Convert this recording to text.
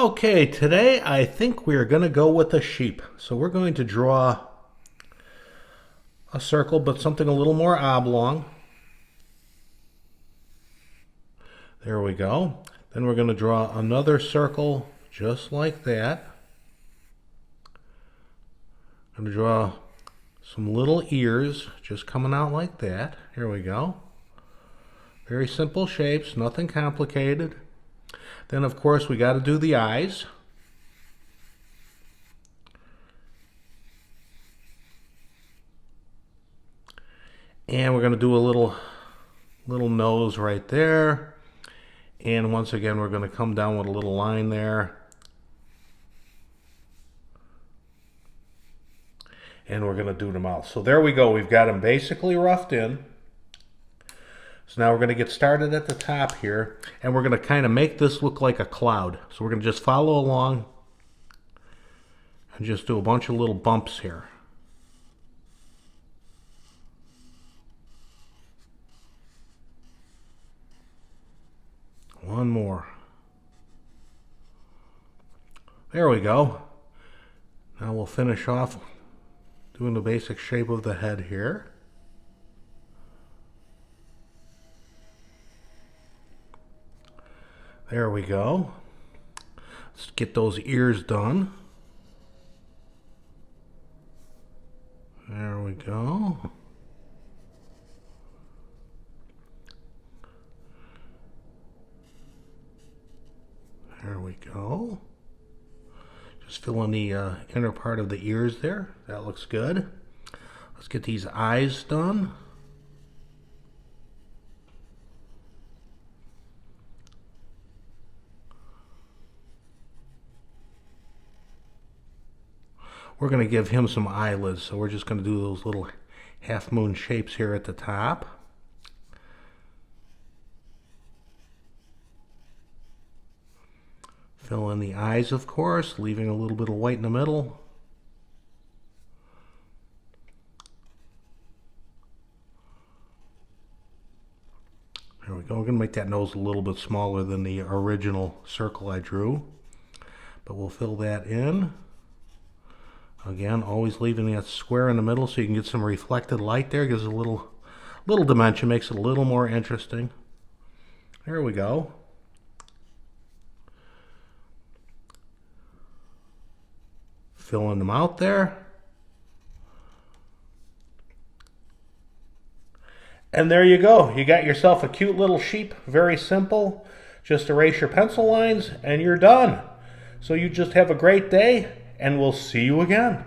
Okay, today I think we're going to go with a sheep. So we're going to draw a circle, but something a little more oblong. There we go. Then we're going to draw another circle just like that. I'm going to draw some little ears just coming out like that. Here we go. Very simple shapes, nothing complicated. Then, of course, we got to do the eyes. And we're going to do a little nose right there. And once again, we're going to come down with a little line there. And we're going to do the mouth. So there we go. We've got them basically roughed in. So now we're going to get started at the top here, and we're going to kind of make this look like a cloud. So we're going to just follow along and just do a bunch of little bumps here. One more. There we go. Now we'll finish off doing the basic shape of the head here. There we go. Let's get those ears done. There we go. There we go. Just fill in the inner part of the ears there. That looks good. Let's get these eyes done. We're going to give him some eyelids, so we're just going to do those little half moon shapes here at the top. Fill in the eyes, of course, leaving a little bit of white in the middle. There we go. We're going to make that nose a little bit smaller than the original circle I drew, but we'll fill that in. Again, always leaving that square in the middle so you can get some reflected light there. Gives a little dimension, makes it a little more interesting. There we go. Filling them out there. And there you go. You got yourself a cute little sheep. Very simple. Just erase your pencil lines and you're done. So you just have a great day. And we'll see you again.